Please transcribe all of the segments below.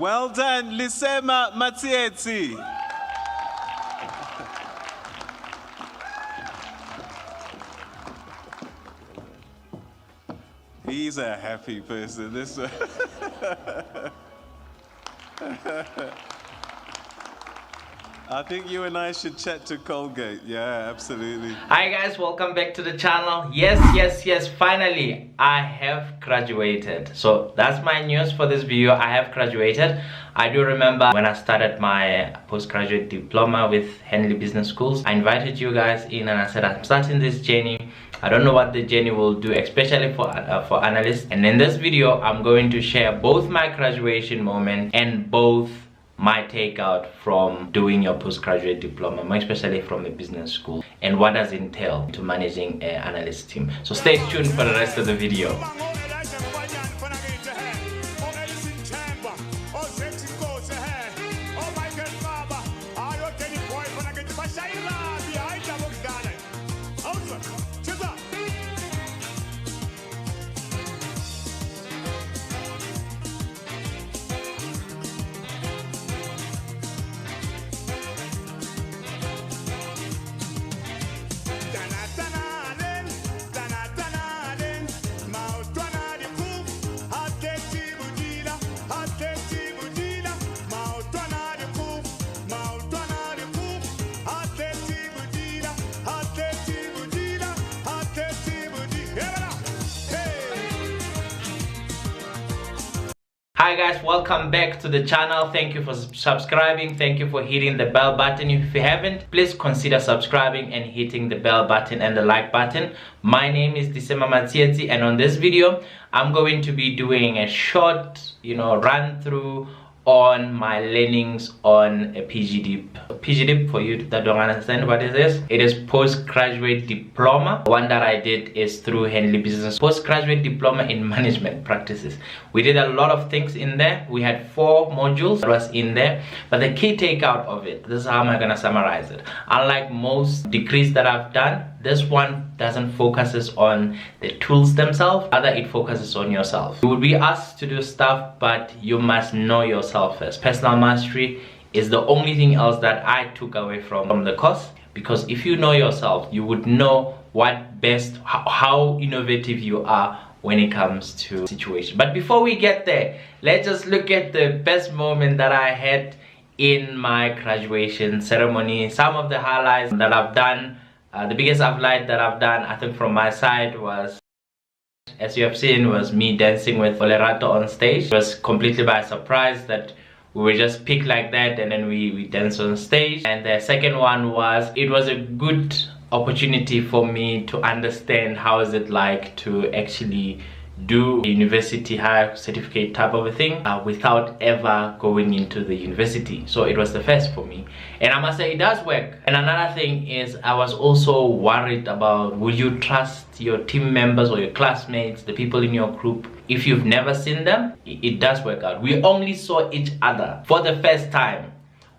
Well done, Lisema Matsietsi. He's a happy person. This. I think you and I should chat to Colgate. Yeah, absolutely. Hi guys, welcome back to the channel. Yes, finally I have graduated. So that's my news for this video. I have graduated. I do remember when I started my postgraduate diploma with Henley Business Schools, I invited you guys in and I said I'm starting this journey. I don't know what the journey will do, especially for analysts. And in this video I'm going to share both my graduation moment and both my takeout from doing your postgraduate diploma, more especially from a business school, and what does it entail to managing an analyst team. So stay tuned for the rest of the video. Hi guys, welcome back to the channel. Thank you for subscribing. Thank you for hitting the bell button. If you haven't, please consider subscribing and hitting the bell button and the like button. My name is Lisema Matsietsi, and on this video I'm going to be doing a short run through on my learnings on a PGDIP. PGDIP, for you that don't understand what it is, it is postgraduate diploma. One that I did is through Henley Business. Postgraduate diploma in management practices. We did a lot of things in there. We had 4 modules that was in there, but the key takeout of it, this is how am I gonna summarize it. Unlike most degrees that I've done, this one doesn't focuses on the tools themselves, rather it focuses on yourself. You will be asked to do stuff, but you must know yourself first. Personal mastery is the only thing else that I took away from the course, because if you know yourself, you would know what best, how innovative you are when it comes to situation. But before we get there, let's just look at the best moment that I had in my graduation ceremony. Some of the highlights that I've done. The biggest highlight that I've done, I think from my side, was, as you have seen, was me dancing with Olerato on stage. It was completely by surprise that we were just picked like that, and then we danced on stage. And the second one was, it was a good opportunity for me to understand how is it like to actually do a university higher certificate type of a thing without ever going into the university. So it was the first for me, and I must say it does work. And another thing is, I was also worried about, will you trust your team members or your classmates, the people in your group, if you've never seen them? It does work out. We only saw each other for the first time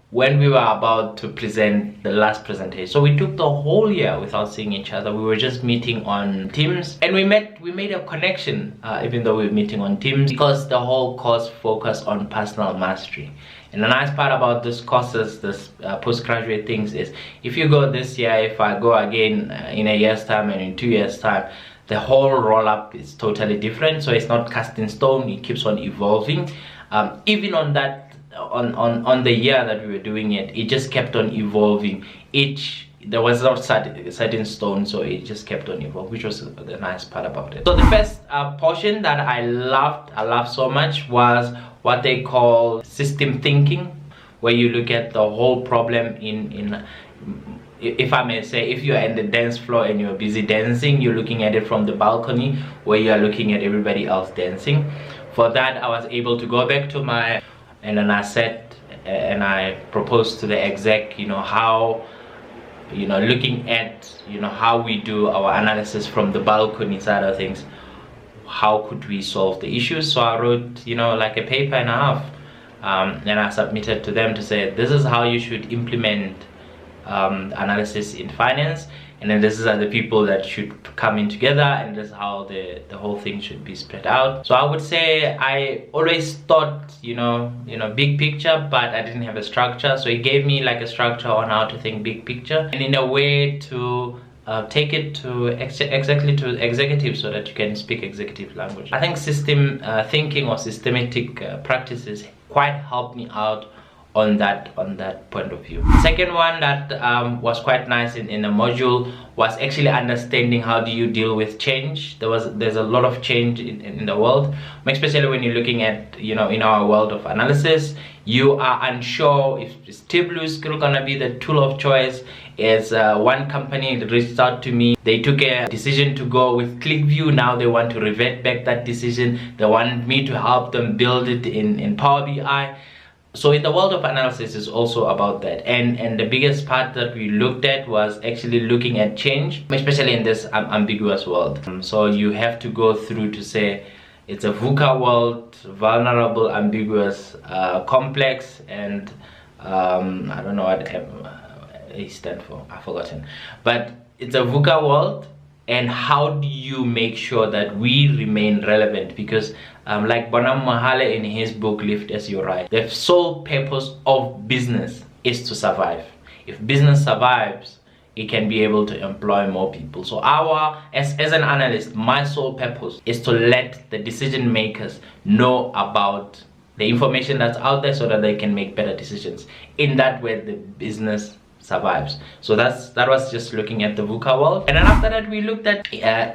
when we were about to present the last presentation. So we took the whole year without seeing each other. We were just meeting on Teams, and we made a connection even though we were meeting on Teams, because the whole course focused on personal mastery. And the nice part about this courses, this postgraduate things, is if you go this year, if I go again in a year's time and in 2 years time, the whole roll-up is totally different. So it's not cast in stone, it keeps on evolving. Even on that, on the year that we were doing it, it just kept on evolving. There was not set in stone, so it just kept on evolving, which was the nice part about it. So the first portion that I loved so much was what they call system thinking, where you look at the whole problem in if I may say, if you're in the dance floor and you're busy dancing, you're looking at it from the balcony where you're looking at everybody else dancing. For that, I was able to go back to my, and then I said, and I proposed to the exec, how, looking at, how we do our analysis from the balcony side of things, how could we solve the issues? So I wrote, like a paper and a half, and I submitted to them to say, this is how you should implement analysis in finance, and then this is the people that should come in together, and this is how the whole thing should be spread out. So I would say I always thought, you know, big picture, but I didn't have a structure. So it gave me like a structure on how to think big picture, and in a way to take it to exactly to executives, so that you can speak executive language. I think system thinking or systematic practices quite helped me out on that point of view. Second one that was quite nice in the module was actually understanding how do you deal with change. There's a lot of change in the world, especially when you're looking at, you know, in our world of analysis, you are unsure if Tableau is still gonna be the tool of choice. As one company reached out to me, they took a decision to go with ClickView. Now they want to revert back that decision. They want me to help them build it in Power BI. So in the world of analysis is also about that, and the biggest part that we looked at was actually looking at change, especially in this ambiguous world. So you have to go through to say it's a VUCA world, vulnerable, ambiguous, complex, and I don't know what A stand for, I've forgotten, but it's a VUCA world. And how do you make sure that we remain relevant? Because like Bonam Mahale in his book Lift as You Ride, the sole purpose of business is to survive. If business survives, it can be able to employ more people. So as an analyst, my sole purpose is to let the decision makers know about the information that's out there, so that they can make better decisions. In that way, the business survives. So that was just looking at the VUCA world. And then after that, we looked at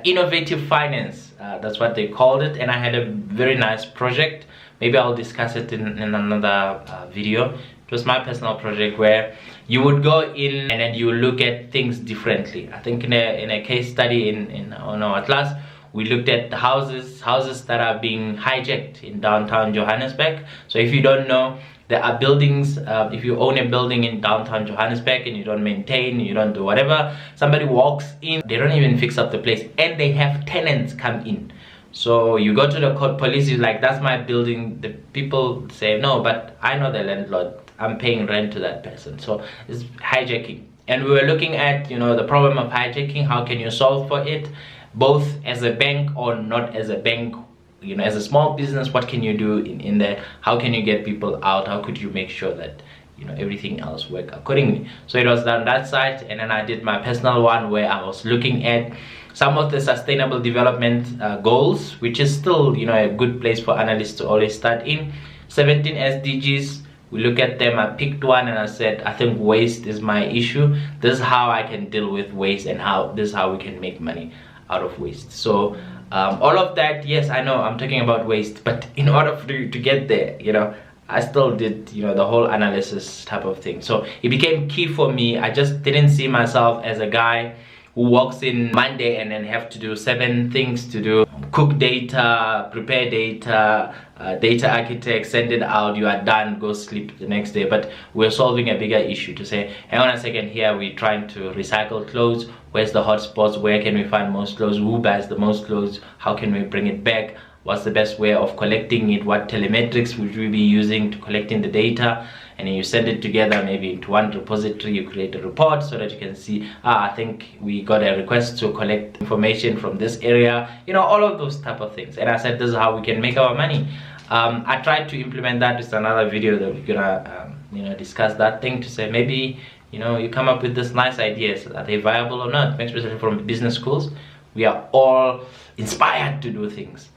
innovative finance. That's what they called it, and I had a very nice project. Maybe I'll discuss it in another video. It was my personal project where you would go in and then you look at things differently. I think in a case study on our class, we looked at the houses that are being hijacked in downtown Johannesburg. So if you don't know, there are buildings, if you own a building in downtown Johannesburg and you don't maintain, you don't do whatever, somebody walks in, they don't even fix up the place, and they have tenants come in. So you go to the police, you're like, that's my building. The people say, no, but I know the landlord, I'm paying rent to that person. So it's hijacking. And we were looking at, you know, the problem of hijacking. How can you solve for it, both as a bank or not as a bank? You know, as a small business, what can you do in there? How can you get people out? How could you make sure that, you know, everything else work accordingly? So it was done that side, and then I did my personal one where I was looking at some of the sustainable development goals, which is still, you know, a good place for analysts to always start in. 17 SDGs. We look at them. I picked one and I said, I think waste is my issue. This is how I can deal with waste, and this is how we can make money out of waste. So all of that, yes, I know I'm talking about waste, but in order to get there, you know, I still did, you know, the whole analysis type of thing. So it became key for me. I just didn't see myself as a guy who walks in Monday and then have to do 7 things to do: cook data, prepare data, data architect, send it out, you are done, go sleep the next day. But we're solving a bigger issue to say, hang on a second, here we're trying to recycle clothes. Where's the hotspots? Where can we find most clothes? Who buys the most clothes? How can we bring it back? What's the best way of collecting it? What telemetrics would we be using to collecting the data? And then you send it together maybe into one repository. You create a report so that you can see, I think we got a request to collect information from this area, you know, all of those type of things. And I said, this is how we can make our money. I tried to implement that. It's another video that we're gonna you know, discuss that thing, to say maybe, you know, you come up with this nice ideas. Are they viable or not? Especially from business schools, we are all inspired to do things,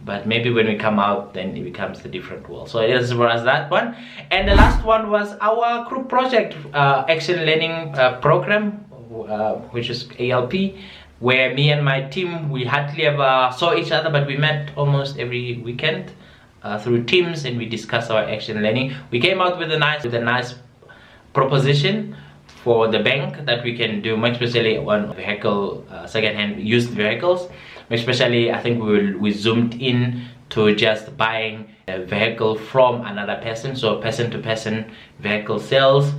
but maybe when we come out, then it becomes a different world. So as well as that one. And the last one was our group project, action learning program, which is ALP, where me and my team, we hardly ever saw each other, but we met almost every weekend through Teams, and we discussed our action learning. We came out with a nice proposition for the bank that we can do, much especially on vehicle, second-hand used vehicles. Especially, I think we zoomed in to just buying a vehicle from another person, so person-to-person vehicle sales.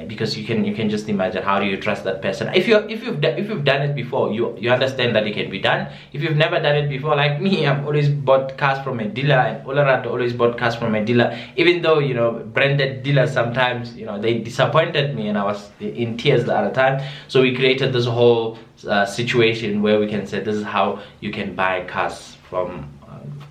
because you can just imagine, how do you trust that person? If you've done it before, you understand that it can be done. If you've never done it before, like me, I've always bought cars from a dealer, and Olerato always bought cars from a dealer, even though, you know, branded dealers sometimes, you know, they disappointed me and I was in tears the other time. So we created this whole situation where we can say this is how you can buy cars from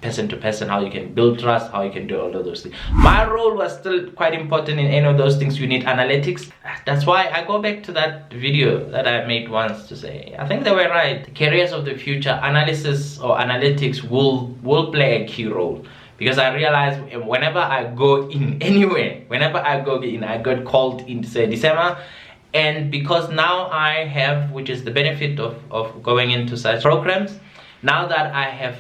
person to person, how you can build trust, how you can do all of those things. My role was still quite important in any of those things. You need analytics. That's why I go back to that video that I made once to say, I think they were right. The careers of the future, analysis or analytics will play a key role. Because I realized whenever I go in anywhere, whenever I go in, I got called in to say December. And because now I have, which is the benefit of going into such programs, now that I have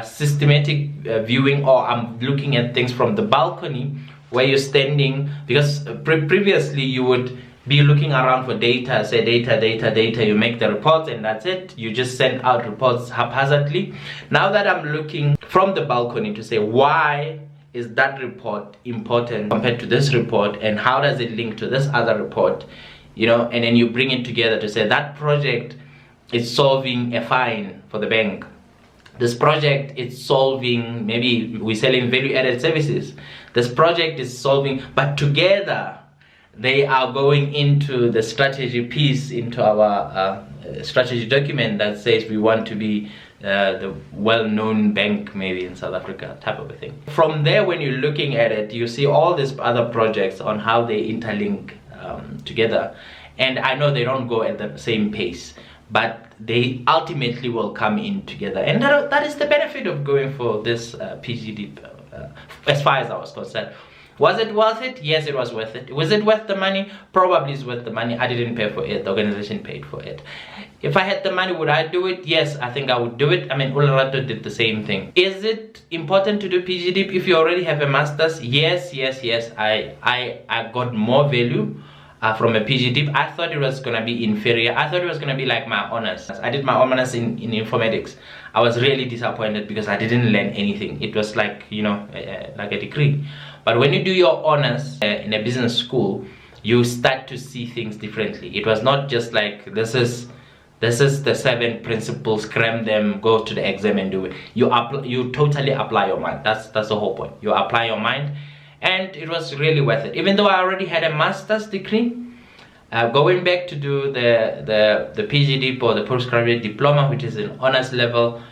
systematic viewing, or I'm looking at things from the balcony where you're standing, because previously you would be looking around for data, say data, you make the reports and that's it. You just send out reports haphazardly. Now that I'm looking from the balcony to say, why is that report important compared to this report, and how does it link to this other report, you know, and then you bring it together to say that project is solving a fine for the bank. This project is solving, maybe we're selling value-added services. This project is solving, but together they are going into the strategy piece, into our strategy document that says we want to be the well-known bank maybe in South Africa, type of a thing. From there, when you're looking at it, you see all these other projects on how they interlink together. And I know they don't go at the same pace, but they ultimately will come in together, and that is the benefit of going for this PGD. As far as I was concerned, was it worth it? Yes, it was worth it. Was it worth the money? Probably it's worth the money. I didn't pay for it, the organization paid for it. If I had the money, would I do it? Yes, I think I would do it. I mean, Olerato did the same thing. Is it important to do PGD if you already have a master's? Yes. I got more value from a PGD. I thought it was gonna be inferior. I thought it was gonna be like my honors. I did my honors in informatics. I was really disappointed because I didn't learn anything. It was like, you know, like a degree. But when you do your honors in a business school, you start to see things differently. It was not just like this is the 7 principles, cram them, go to the exam and do it. You totally apply your mind. That's the whole point. You apply your mind. And it was really worth it. Even though I already had a master's degree, going back to do the PGD or the postgraduate diploma, which is an honors level,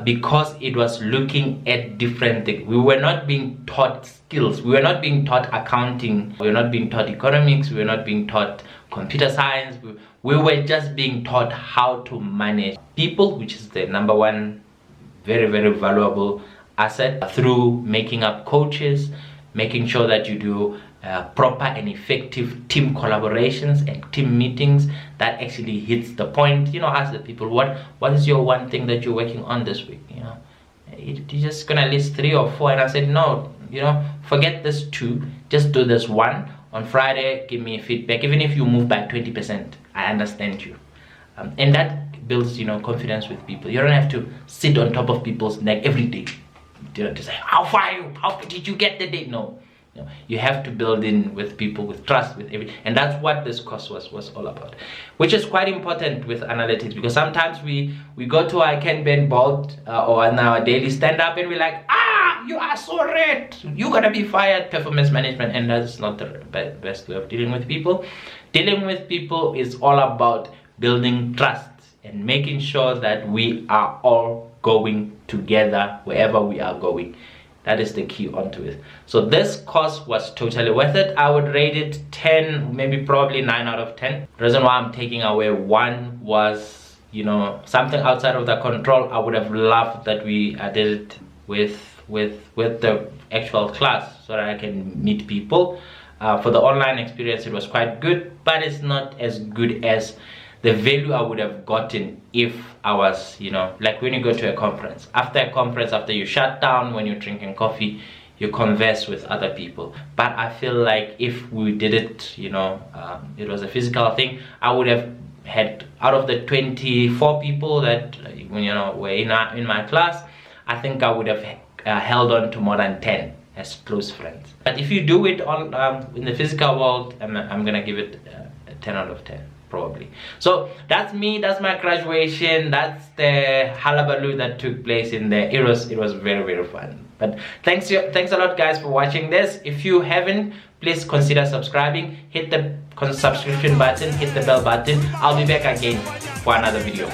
because it was looking at different things. We were not being taught skills. We were not being taught accounting. We were not being taught economics. We were not being taught computer science. We were just being taught how to manage people, which is the number one very, very valuable asset, through making up coaches, making sure that you do proper and effective team collaborations and team meetings that actually hits the point. You know, ask the people, what is your one thing that you're working on this week? You know, you're just gonna list 3 or 4, and I said, no, you know, forget this 2, just do this 1. On Friday, give me feedback. Even if you move by 20%, I understand you. And that builds, you know, confidence with people. You don't have to sit on top of people's neck every day, you know, to say, how far are you? How did you get the date? No. You have to build in with people, with trust, with everything. And that's what this course was all about, which is quite important with analytics, because sometimes we go to our Kanban board or in our daily stand-up and we're like, you are so red, you're gonna be fired, performance management. And that's not the best way of dealing with people. Dealing with people is all about building trust and making sure that we are all going together wherever we are going. That is the key onto it. So this course was totally worth it. I would rate it 10, maybe probably 9 out of 10. The reason why I'm taking away 1 was, you know, something outside of the control. I would have loved that I did it with the actual class, so that I can meet people. For the online experience, it was quite good, but it's not as good as the value I would have gotten if I was, you know, like when you go to a conference. After a conference, after you shut down, when you're drinking coffee, you converse with other people. But I feel like if we did it, you know, it was a physical thing, I would have had, out of the 24 people that, you know, were in my class, I think I would have held on to more than 10 as close friends. But if you do it on in the physical world, I'm gonna give it a 10 out of 10 probably. So that's me, that's my graduation, that's the hullabaloo that took place in there. It was very, very fun. But thanks a lot guys for watching this. If you haven't, please consider subscribing, hit the subscription button, hit the bell button. I'll be back again for another video.